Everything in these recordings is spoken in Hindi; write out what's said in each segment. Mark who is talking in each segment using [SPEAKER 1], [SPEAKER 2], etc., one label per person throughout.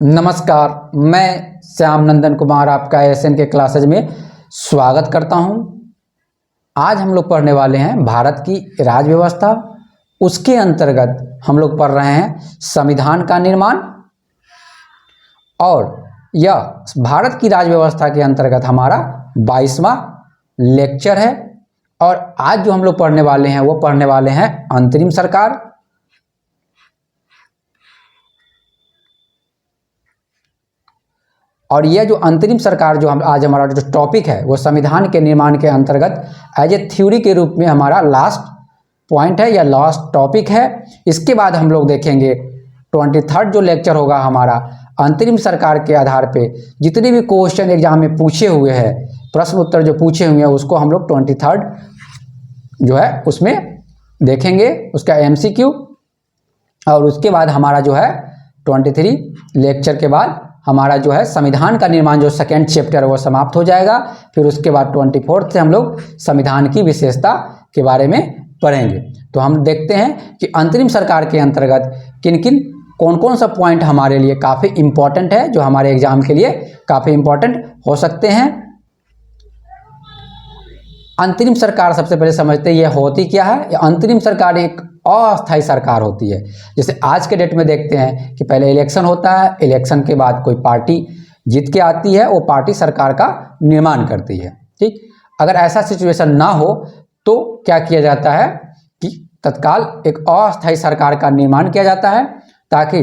[SPEAKER 1] नमस्कार, मैं श्याम नंदन कुमार आपका एसएन के क्लासेज में स्वागत करता हूं। आज हम लोग पढ़ने वाले हैं भारत की राज्य व्यवस्था। उसके अंतर्गत हम लोग पढ़ रहे हैं संविधान का निर्माण, और यह भारत की राज्य व्यवस्था के अंतर्गत हमारा 22वां लेक्चर है। और आज जो हम लोग पढ़ने वाले हैं वो पढ़ने वाले हैं अंतरिम सरकार। और यह जो अंतरिम सरकार जो हम आज हमारा जो टॉपिक है वो संविधान के निर्माण के अंतर्गत एज ए थ्योरी के रूप में हमारा लास्ट पॉइंट है या लास्ट टॉपिक है। इसके बाद हम लोग देखेंगे 23rd जो लेक्चर होगा हमारा अंतरिम सरकार के आधार पे जितने भी क्वेश्चन एग्जाम में पूछे हुए हैं, प्रश्न उत्तर जो पूछे हुए हैं उसको हम लोग 23rd जो है उसमें देखेंगे, उसका MCQ। और उसके बाद हमारा जो है 23 लेक्चर के बाद हमारा जो है संविधान का निर्माण जो सेकेंड चैप्टर है वो समाप्त हो जाएगा। फिर उसके बाद 24th से हम लोग संविधान की विशेषता के बारे में पढ़ेंगे। तो हम देखते हैं कि अंतरिम सरकार के अंतर्गत किन किन कौन कौन सा पॉइंट हमारे लिए काफ़ी इम्पोर्टेंट है, जो हमारे एग्जाम के लिए काफ़ी इम्पोर्टेंट हो सकते हैं। अंतरिम सरकार सबसे पहले समझते हैं ये होती क्या है। अंतरिम सरकार एक अस्थायी सरकार होती है। जैसे आज के डेट में देखते हैं कि पहले इलेक्शन होता है, इलेक्शन के बाद कोई पार्टी जीत के आती है, वो पार्टी सरकार का निर्माण करती है। ठीक, अगर ऐसा सिचुएशन ना हो तो क्या किया जाता है कि तत्काल एक अस्थायी सरकार का निर्माण किया जाता है, ताकि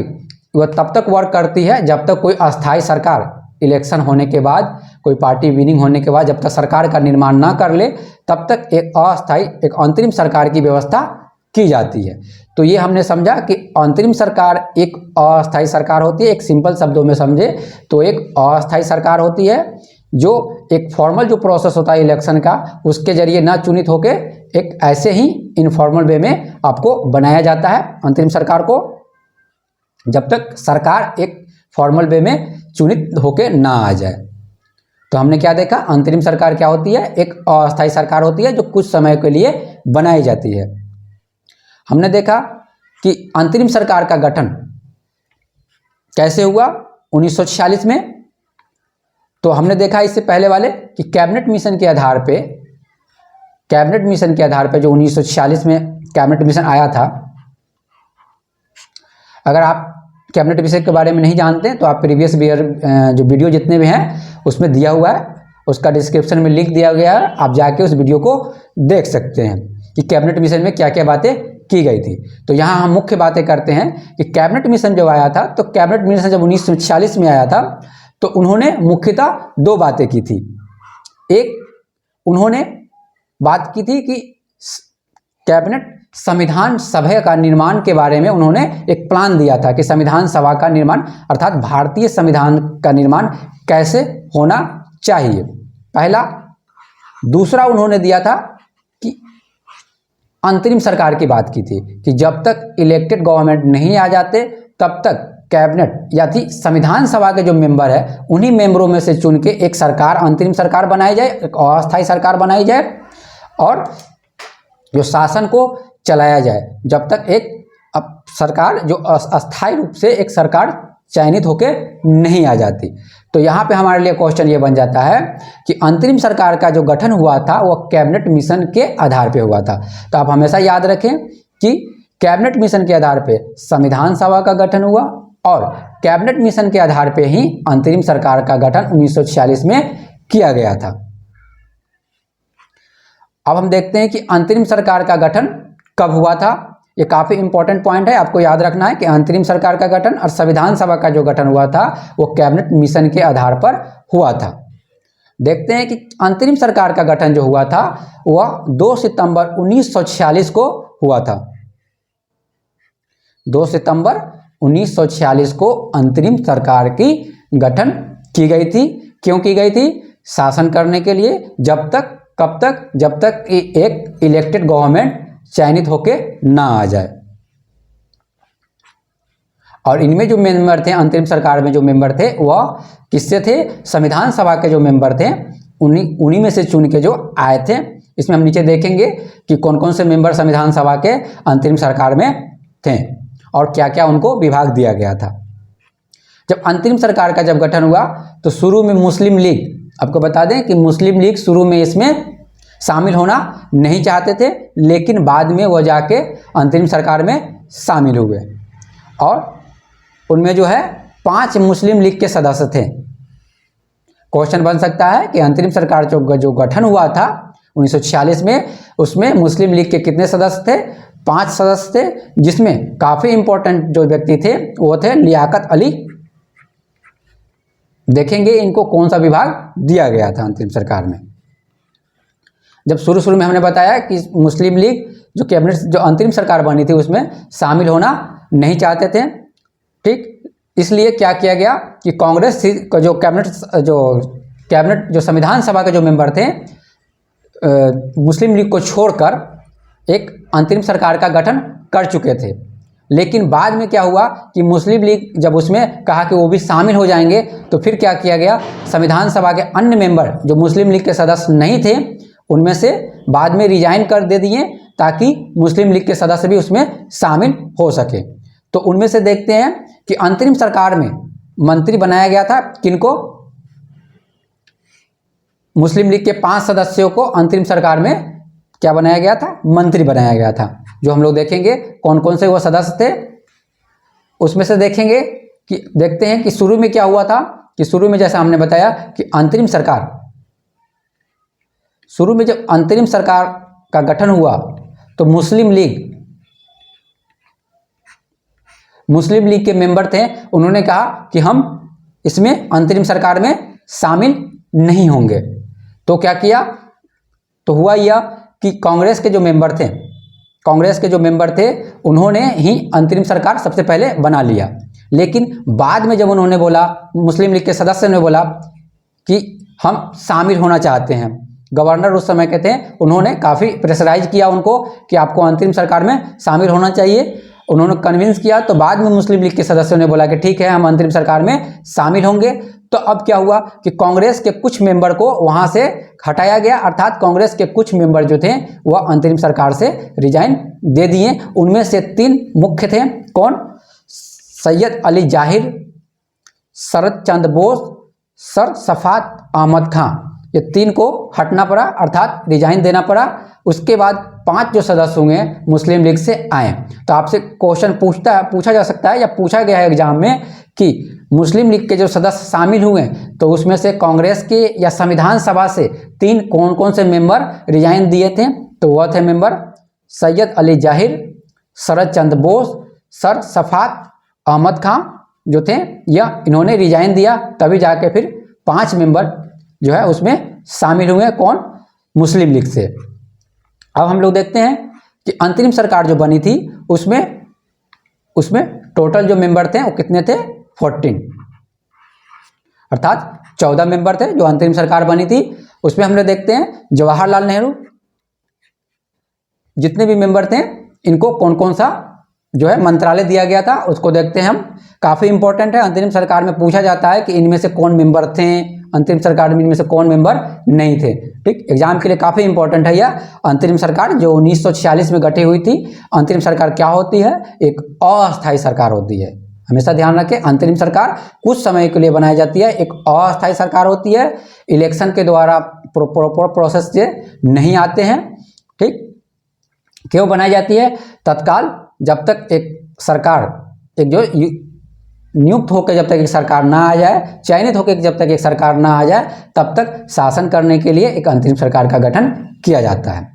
[SPEAKER 1] वह तब तक वर्क करती है जब तक कोई अस्थायी सरकार इलेक्शन होने के बाद, कोई पार्टी विनिंग होने के बाद जब तक सरकार का निर्माण ना कर ले तब तक एक अस्थायी एक अंतरिम सरकार की व्यवस्था की जाती है। तो ये हमने समझा कि अंतरिम सरकार एक अस्थायी सरकार होती है। एक सिंपल शब्दों में समझे तो एक अस्थायी सरकार होती है जो एक फॉर्मल जो प्रोसेस होता है इलेक्शन का, उसके जरिए ना चुनित होके एक ऐसे ही इनफॉर्मल वे में आपको बनाया जाता है अंतरिम सरकार को, जब तक सरकार एक फॉर्मल वे में चुनित होके ना आ जाए। तो हमने क्या देखा, अंतरिम सरकार क्या होती है, एक अस्थायी सरकार होती है जो कुछ समय के लिए बनाई जाती है। हमने देखा कि अंतरिम सरकार का गठन कैसे हुआ 1946 में। तो हमने देखा इससे पहले वाले कि कैबिनेट मिशन के आधार पे जो 1946 में कैबिनेट मिशन आया था। अगर आप कैबिनेट मिशन के बारे में नहीं जानते तो आप प्रीवियस जो वीडियो जितने भी हैं उसमें दिया हुआ है, उसका डिस्क्रिप्शन में लिंक दिया गया है, आप जाके उस वीडियो को देख सकते हैं कि कैबिनेट मिशन में क्या क्या बातें की गई थी। तो यहाँ हम मुख्य बातें करते हैं कि कैबिनेट मिशन जब आया था, तो कैबिनेट मिशन जब 1946 में आया था तो उन्होंने मुख्यतः दो बातें की थी। एक, उन्होंने बात की थी कि कैबिनेट संविधान सभा का निर्माण के बारे में उन्होंने एक प्लान दिया था कि संविधान सभा का निर्माण अर्थात भारतीय संविधान का निर्माण कैसे होना चाहिए, पहला। दूसरा, उन्होंने दिया था कि अंतरिम सरकार की बात की थी कि जब तक इलेक्टेड गवर्नमेंट नहीं आ जाते तब तक कैबिनेट या थी संविधान सभा के जो मेंबर है उन्हीं मेंबरों में से चुन के एक सरकार, अंतरिम सरकार बनाई जाए, एक अस्थायी सरकार बनाई जाए, और जो शासन को चलाया जाए जब तक एक सरकार जो अस्थायी रूप से एक सरकार चयनित होकर नहीं आ जाती। तो यहाँ पे हमारे लिए क्वेश्चन ये बन जाता है कि अंतरिम सरकार का जो गठन हुआ था वो कैबिनेट मिशन के आधार पे हुआ था। तो आप हमेशा याद रखें कि कैबिनेट मिशन के आधार पे संविधान सभा का गठन हुआ और कैबिनेट मिशन के आधार पे ही अंतरिम सरकार का गठन 1946 में किया गया था। अब हम देखते हैं कि अंतरिम सरकार का गठन कब हुआ था। ये काफ़ी इंपॉर्टेंट पॉइंट है, आपको याद रखना है कि अंतरिम सरकार का गठन और संविधान सभा का जो गठन हुआ था वो कैबिनेट मिशन के आधार पर हुआ था। देखते हैं कि अंतरिम सरकार का गठन जो हुआ था वह 2 सितंबर 1946 को हुआ था। 2 सितंबर 1946 को अंतरिम सरकार की गठन की गई थी। क्यों की गई थी? शासन करने के लिए, जब तक कब तक, जब तक एक इलेक्टेड गवर्नमेंट चयनित होके ना आ जाए। और इनमें जो मेंबर थे, अंतरिम सरकार में जो मेंबर थे वह किससे थे? संविधान सभा के जो मेंबर थे उन्हीं में से चुन के जो आए थे। इसमें हम नीचे देखेंगे कि कौन कौन से मेंबर संविधान सभा के अंतरिम सरकार में थे और क्या क्या उनको विभाग दिया गया था। जब अंतरिम सरकार का जब गठन हुआ तो शुरू में मुस्लिम लीग, आपको बता दें कि मुस्लिम लीग शुरू में इसमें शामिल होना नहीं चाहते थे, लेकिन बाद में वो जाके अंतरिम सरकार में शामिल हुए और उनमें जो है 5 मुस्लिम लीग के सदस्य थे। क्वेश्चन बन सकता है कि अंतरिम सरकार जो गठन हुआ था 1946 में, उसमें मुस्लिम लीग के कितने सदस्य थे? 5 सदस्य थे, जिसमें काफ़ी इंपॉर्टेंट जो व्यक्ति थे वो थे लियाकत अली। देखेंगे इनको कौन सा विभाग दिया गया था अंतरिम सरकार में। जब शुरू में हमने बताया कि मुस्लिम लीग जो कैबिनेट जो अंतरिम सरकार बनी थी उसमें शामिल होना नहीं चाहते थे, ठीक। इसलिए क्या किया गया कि कांग्रेस का जो कैबिनेट जो संविधान सभा के जो मेंबर थे मुस्लिम लीग को छोड़कर एक अंतरिम सरकार का गठन कर चुके थे। लेकिन बाद में क्या हुआ कि मुस्लिम लीग जब उसमें कहा कि वो भी शामिल हो जाएंगे, तो फिर क्या किया गया, संविधान सभा के अन्य मेंबर जो मुस्लिम लीग के सदस्य नहीं थे उनमें से बाद में रिजाइन कर दे दिए ताकि मुस्लिम लीग के सदस्य भी उसमें शामिल हो सके। तो उनमें से देखते हैं कि अंतरिम सरकार में मंत्री बनाया गया था किनको? मुस्लिम लीग के 5 सदस्यों को अंतरिम सरकार में क्या बनाया गया था? मंत्री बनाया गया था। जो हम लोग देखेंगे कौन कौन से वो सदस्य थे, उसमें से देखेंगे कि देखते हैं कि शुरू में क्या हुआ था कि शुरू में जैसा हमने बताया कि अंतरिम सरकार, शुरू में जब अंतरिम सरकार का गठन हुआ तो मुस्लिम लीग के मेंबर थे, उन्होंने कहा कि हम इसमें अंतरिम सरकार में शामिल नहीं होंगे। तो क्या किया, तो हुआ यह कि कांग्रेस के जो मेंबर थे उन्होंने ही अंतरिम सरकार सबसे पहले बना लिया। लेकिन बाद में जब उन्होंने बोला, मुस्लिम लीग के सदस्य ने बोला कि हम शामिल होना चाहते हैं, गवर्नर उस समय के थे, उन्होंने काफ़ी प्रेशराइज किया उनको कि आपको अंतरिम सरकार में शामिल होना चाहिए। उन्होंने कन्विंस किया, तो बाद में मुस्लिम लीग के सदस्यों ने बोला कि ठीक है हम अंतरिम सरकार में शामिल होंगे। तो अब क्या हुआ कि कांग्रेस के कुछ मेंबर को वहां से हटाया गया, अर्थात कांग्रेस के कुछ मेंबर जो थे वह अंतरिम सरकार से रिजाइन दे दिए। उनमें से 3 मुख्य थे, कौन? सैयद अली जाहिर, शरद चंद्र बोस, सर सफात अहमद खां। ये 3 को हटना पड़ा, अर्थात रिजाइन देना पड़ा। उसके बाद 5 जो सदस्य हुए मुस्लिम लीग से आए। तो आपसे क्वेश्चन पूछा जा सकता है या पूछा गया है एग्जाम में कि मुस्लिम लीग के जो सदस्य शामिल हुए तो उसमें से कांग्रेस के या संविधान सभा से 3 कौन कौन से मेंबर रिजाइन दिए थे? तो वह थे मेंबर सैयद अली जाहिर, शरद चंद्र बोस, सर सफात अहमद खां जो थे, या इन्होंने रिजाइन दिया, तभी जाके फिर 5 मेंबर जो है उसमें शामिल हुए, कौन? मुस्लिम लीग से। अब हम लोग देखते हैं कि अंतरिम सरकार जो बनी थी उसमें टोटल जो मेंबर थे वो कितने थे? 14, अर्थात 14 मेंबर थे जो अंतरिम सरकार बनी थी। उसमें हम लोग देखते हैं जवाहरलाल नेहरू, जितने भी मेंबर थे इनको कौन कौन सा जो है मंत्रालय दिया गया था उसको देखते हैं हम। काफ़ी इंपॉर्टेंट है, अंतरिम सरकार में पूछा जाता है कि इनमें से कौन मेंबर थे अंतरिम सरकार में, इनमें से कौन मेंबर नहीं थे, ठीक। एग्जाम के लिए काफ़ी इंपॉर्टेंट है यह। अंतरिम सरकार जो 1946 में गठी हुई थी, अंतरिम सरकार क्या होती है? एक अस्थायी सरकार होती है। हमेशा ध्यान रखें, अंतरिम सरकार कुछ समय के लिए बनाई जाती है, एक अस्थायी सरकार होती है। इलेक्शन के द्वारा प्रॉपर प्रोसेस से नहीं आते हैं, ठीक। क्यों बनाई जाती है? तत्काल जब तक एक सरकार एक जो नियुक्त होकर जब तक एक सरकार ना आ जाए, चयनित होकर जब तक एक सरकार ना आ जाए, तब तक शासन करने के लिए एक अंतरिम सरकार का गठन किया जाता है।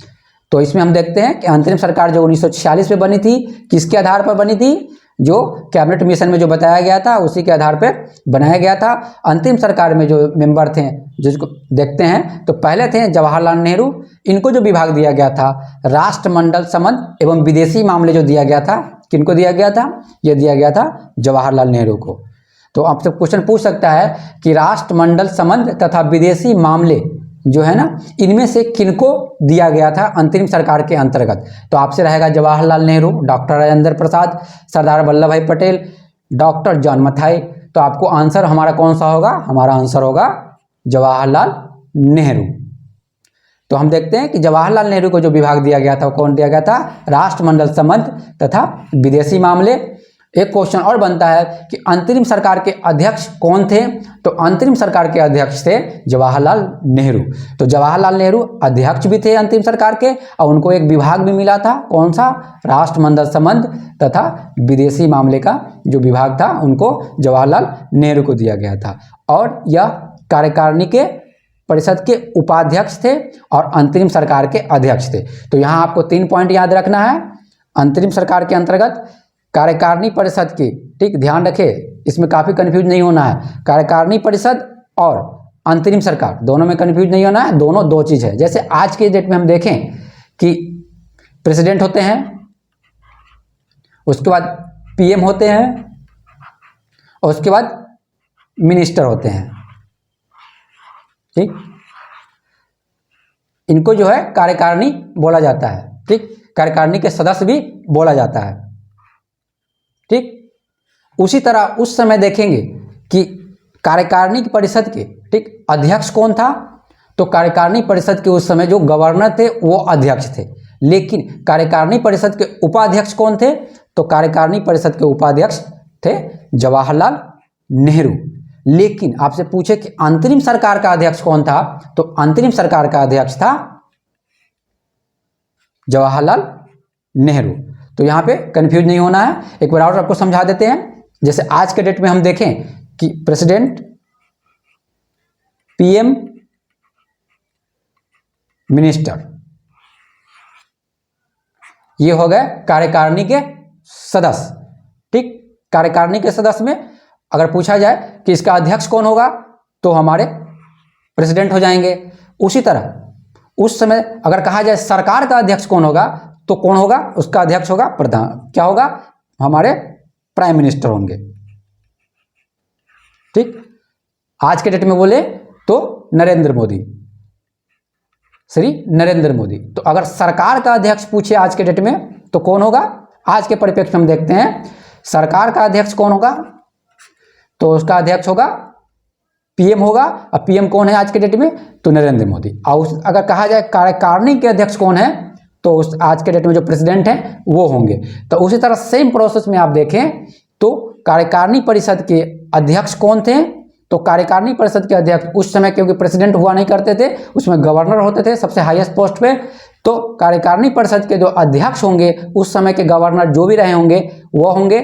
[SPEAKER 1] तो इसमें हम देखते हैं कि अंतरिम सरकार जो 1946 में बनी थी, किसके आधार पर बनी थी? जो कैबिनेट मिशन में जो बताया गया था उसी के आधार पर बनाया गया था। अंतिम सरकार में जो मेंबर थे जिसको देखते हैं, तो पहले थे जवाहरलाल नेहरू, इनको जो विभाग दिया गया था राष्ट्रमंडल संबंध एवं विदेशी मामले जो दिया गया था, किनको दिया गया था? ये दिया गया था जवाहरलाल नेहरू को। तो आपसे क्वेश्चन पूछ सकता है कि राष्ट्रमंडल संबंध तथा विदेशी मामले जो है ना, इनमें से किनको दिया गया था अंतरिम सरकार के अंतर्गत? तो आपसे रहेगा जवाहरलाल नेहरू, डॉक्टर राजेंद्र प्रसाद, सरदार वल्लभ भाई पटेल, डॉक्टर जॉन मथाई। तो आपको आंसर हमारा कौन सा होगा? हमारा आंसर होगा जवाहरलाल नेहरू। तो हम देखते हैं कि जवाहरलाल नेहरू को जो विभाग दिया गया था वो कौन दिया गया था? राष्ट्रमंडल संबंध तथा विदेशी मामले। एक क्वेश्चन और बनता है कि अंतरिम सरकार के अध्यक्ष कौन थे? तो अंतरिम सरकार के अध्यक्ष थे जवाहरलाल नेहरू। तो जवाहरलाल नेहरू अध्यक्ष भी थे अंतरिम सरकार के, और उनको एक विभाग भी मिला था, कौन सा? राष्ट्रमंडल संबंध तथा विदेशी मामले का जो विभाग था उनको जवाहरलाल नेहरू को दिया गया था। और यह कार्यकारिणी के परिषद के उपाध्यक्ष थे और अंतरिम सरकार के अध्यक्ष थे। तो यहाँ आपको 3 पॉइंट याद रखना है। अंतरिम सरकार के अंतर्गत कार्यकारिणी परिषद की, ठीक, ध्यान रखें, इसमें काफ़ी कंफ्यूज नहीं होना है। कार्यकारिणी परिषद और अंतरिम सरकार दोनों में कंफ्यूज नहीं होना है, दोनों दो चीज़ है। जैसे आज के डेट में हम देखें कि प्रेसिडेंट होते हैं, उसके बाद पीएम होते हैं, और उसके बाद मिनिस्टर होते हैं, ठीक। इनको जो है कार्यकारिणी बोला जाता है, ठीक। कार्यकारिणी के सदस्य भी बोला जाता है, ठीक। उसी तरह उस समय देखेंगे कि कार्यकारिणी परिषद के, ठीक, अध्यक्ष कौन था? तो कार्यकारिणी परिषद के उस समय जो गवर्नर थे वो अध्यक्ष थे, लेकिन कार्यकारिणी परिषद के उपाध्यक्ष कौन थे? तो कार्यकारिणी परिषद के उपाध्यक्ष थे जवाहरलाल नेहरू। लेकिन आपसे पूछे कि अंतरिम सरकार का अध्यक्ष कौन था? तो अंतरिम सरकार का अध्यक्ष था जवाहरलाल नेहरू। तो यहाँ पे कंफ्यूज नहीं होना है। एक बार और आपको समझा देते हैं। जैसे आज के डेट में हम देखें कि प्रेसिडेंट, पीएम, मिनिस्टर, ये हो गए कार्यकारिणी के सदस्य, ठीक। कार्यकारिणी के सदस्य में अगर पूछा जाए कि इसका अध्यक्ष कौन होगा, तो हमारे प्रेसिडेंट हो जाएंगे। उसी तरह उस समय अगर कहा जाए सरकार का अध्यक्ष कौन होगा, तो कौन होगा? उसका अध्यक्ष होगा प्रधान, क्या होगा? हमारे प्राइम मिनिस्टर होंगे, ठीक। आज के डेट में बोले तो नरेंद्र मोदी, श्री नरेंद्र मोदी। तो अगर सरकार का अध्यक्ष पूछे आज के डेट में तो कौन होगा? आज के परिप्रेक्ष्य में हम देखते हैं सरकार का अध्यक्ष कौन होगा, तो उसका अध्यक्ष होगा पीएम होगा। और पीएम कौन है आज के डेट में? तो नरेंद्र मोदी। और अगर कहा जाए कार्यकारिणी के अध्यक्ष कौन है, तो उस आज के डेट में जो प्रेसिडेंट है वो होंगे। तो उसी तरह सेम प्रोसेस में आप देखें तो कार्यकारिणी परिषद के अध्यक्ष कौन थे? तो कार्यकारिणी परिषद के अध्यक्ष उस समय, क्योंकि प्रेसिडेंट हुआ नहीं करते थे, उसमें गवर्नर होते थे सबसे हाईएस्ट पोस्ट पे। तो कार्यकारिणी परिषद के जो अध्यक्ष होंगे, उस समय के गवर्नर जो भी रहे होंगे वो होंगे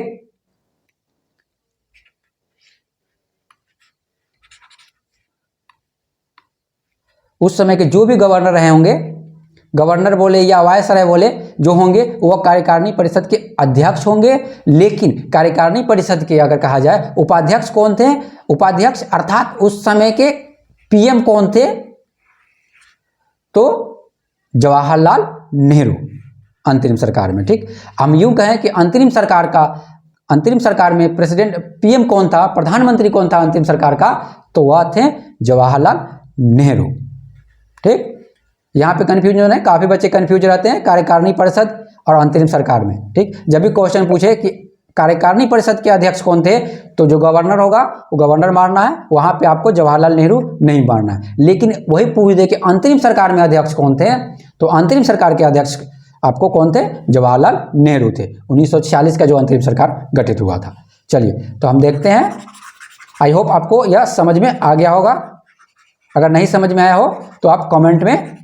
[SPEAKER 1] उस समय के जो भी गवर्नर रहे होंगे, गवर्नर बोले या वायसराय बोले, जो होंगे वह कार्यकारिणी परिषद के अध्यक्ष होंगे। लेकिन कार्यकारिणी परिषद के अगर कहा जाए उपाध्यक्ष कौन थे? उपाध्यक्ष अर्थात उस समय के पीएम कौन थे? तो जवाहरलाल नेहरू अंतरिम सरकार में, ठीक। हम यूं कहें कि अंतरिम सरकार में प्रेसिडेंट, पीएम कौन था, प्रधानमंत्री कौन था अंतरिम सरकार का? तो वह थे जवाहरलाल नेहरू, ठीक। यहाँ पे कंफ्यूजन है, काफी बच्चे कंफ्यूज रहते हैं कार्यकारिणी परिषद और अंतरिम सरकार में, ठीक। जब भी क्वेश्चन पूछे कि कार्यकारिणी परिषद के अध्यक्ष कौन थे, तो जो गवर्नर होगा वो गवर्नर मारना है, वहां पे आपको जवाहरलाल नेहरू नहीं मारना है। लेकिन वही पूछ दे कि अंतरिम सरकार में अध्यक्ष कौन थे, तो अंतरिम सरकार के अध्यक्ष आपको कौन थे? जवाहरलाल नेहरू थे। 1946 का जो अंतरिम सरकार गठित हुआ था। चलिए तो हम देखते हैं। आई होप आपको यह समझ में आ गया होगा। अगर नहीं समझ में आया हो तो आप कमेंट में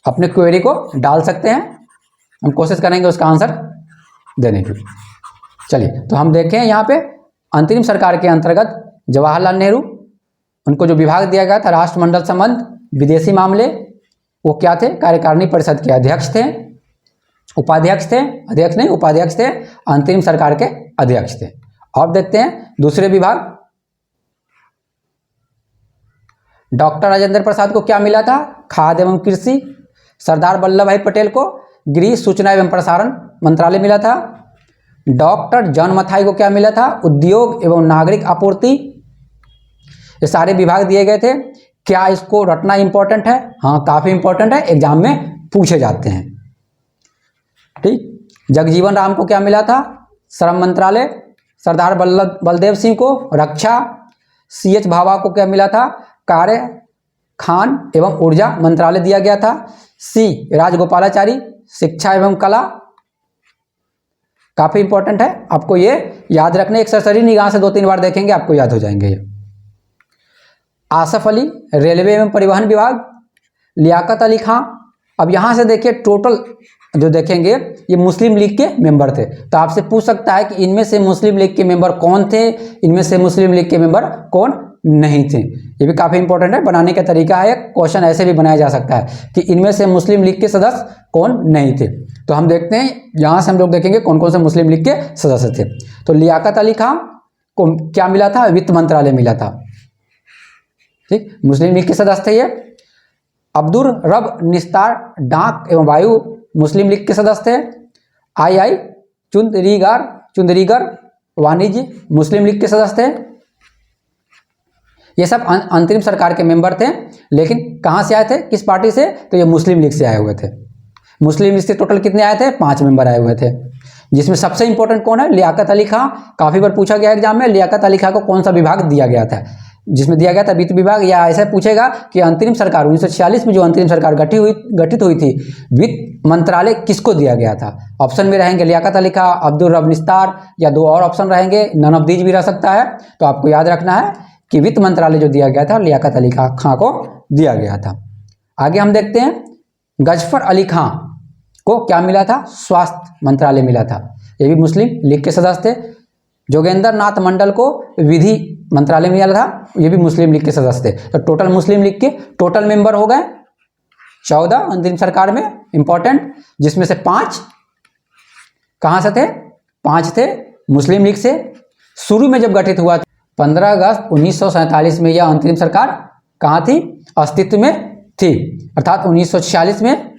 [SPEAKER 1] अपने क्वेरी को डाल सकते हैं, हम कोशिश करेंगे उसका आंसर देने की। चलिए तो हम देखें यहाँ पे अंतरिम सरकार के अंतर्गत जवाहरलाल नेहरू, उनको जो विभाग दिया गया था राष्ट्रमंडल संबंध, विदेशी मामले, वो क्या थे? कार्यकारिणी परिषद के अध्यक्ष थे, उपाध्यक्ष थे, अध्यक्ष नहीं उपाध्यक्ष थे, अंतरिम सरकार के अध्यक्ष थे। अब देखते हैं दूसरे विभाग। डॉक्टर राजेंद्र प्रसाद को क्या मिला था? खाद्य एवं कृषि। सरदार वल्लभ भाई पटेल को गृह, सूचना एवं प्रसारण मंत्रालय मिला था। डॉक्टर जॉन मथाई को क्या मिला था? उद्योग एवं नागरिक आपूर्ति। ये सारे विभाग दिए गए थे। क्या इसको रटना इंपॉर्टेंट है? हाँ, काफी इंपॉर्टेंट है, एग्जाम में पूछे जाते हैं, ठीक। जगजीवन राम को क्या मिला था? श्रम मंत्रालय। सरदार बलदेव सिंह को रक्षा। CH भाभा को क्या मिला था? कार्य, खान एवं ऊर्जा मंत्रालय दिया गया था। C राजगोपालाचारी, शिक्षा एवं कला। काफ़ी इंपॉर्टेंट है, आपको ये याद रखना। एक सरसरी निगाह से 2-3 बार देखेंगे आपको याद हो जाएंगे ये। आसफ अली, रेलवे एवं परिवहन विभाग। लियाकत अली खां, अब यहाँ से देखिए टोटल जो देखेंगे ये मुस्लिम लीग के मेंबर थे, तो आपसे पूछ सकता है कि इनमें से मुस्लिम लीग के मेंबर कौन थे, इनमें से मुस्लिम लीग के मेंबर कौन नहीं थे। ये भी काफ़ी इंपॉर्टेंट है, बनाने का तरीका है, क्वेश्चन ऐसे भी बनाया जा सकता है कि इनमें से मुस्लिम लीग के सदस्य कौन नहीं थे। तो हम देखते हैं, यहाँ से हम लोग देखेंगे कौन कौन से मुस्लिम लीग के सदस्य थे। तो लियाकत अली खां को क्या मिला था, वित्त मंत्रालय मिला था, ठीक, मुस्लिम लीग के सदस्य थे ये। अब्दुल रब निस्तार, डाक एवं वायु, मुस्लिम लीग के सदस्य थे। आई चुंदरीगर वाणिज्य, मुस्लिम लीग के सदस्य थे। ये सब अंतरिम सरकार के मेंबर थे, लेकिन कहाँ से आए थे, किस पार्टी से, तो ये मुस्लिम लीग से आए हुए थे। मुस्लिम लीग से टोटल कितने आए थे, 5 मेंबर आए हुए थे, जिसमें सबसे इंपॉर्टेंट कौन है, लियाकत अली खां। काफ़ी बार पूछा गया एग्जाम में, लियाकत अली खां को कौन सा विभाग दिया गया था, जिसमें दिया गया था वित्त विभाग, या ऐसा पूछेगा कि अंतरिम सरकार 1946 में जो अंतरिम सरकार गठित हुई थी, वित्त मंत्रालय किसको दिया गया था। ऑप्शन में रहेंगे लियाकत अली खां, अब्दुल रब निस्तार, या 2 और ऑप्शन रहेंगे, नन ऑफ दीज भी रह सकता है। तो आपको याद रखना है कि वित्त मंत्रालय जो दिया गया था लियाकत अली खां को दिया गया था। आगे हम देखते हैं, गजफर अली खां को क्या मिला था, स्वास्थ्य मंत्रालय मिला था, ये भी मुस्लिम लीग के सदस्य थे। जोगेंद्र नाथ मंडल को विधि मंत्रालय मिला था, ये भी मुस्लिम लीग के सदस्य थे। तो टोटल मुस्लिम लीग के टोटल मेंबर हो गए 14 अंतरिम सरकार में, इंपॉर्टेंट, जिसमें से 5 कहाँ से थे, 5 थे मुस्लिम लीग से। शुरू में जब गठित हुआ 15 अगस्त 1947 में यह अंतरिम सरकार कहाँ थी, अस्तित्व में थी, अर्थात 1946 में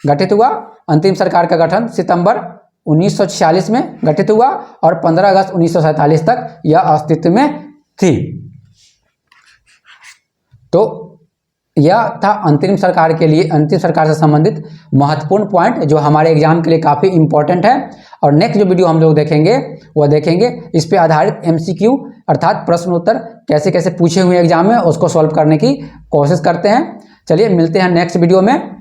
[SPEAKER 1] गठित हुआ। अंतिम सरकार का गठन सितंबर 1946 में गठित हुआ और 15 अगस्त 1947 तक यह अस्तित्व में थी। तो यह था अंतरिम सरकार के लिए, अंतरिम सरकार से संबंधित महत्वपूर्ण पॉइंट जो हमारे एग्जाम के लिए काफ़ी इंपॉर्टेंट है। और नेक्स्ट जो वीडियो हम लोग देखेंगे वह देखेंगे इस पे आधारित MCQ अर्थात प्रश्न उत्तर कैसे कैसे पूछे हुए एग्जाम में, उसको सॉल्व करने की कोशिश करते हैं। चलिए मिलते हैं नेक्स्ट वीडियो में।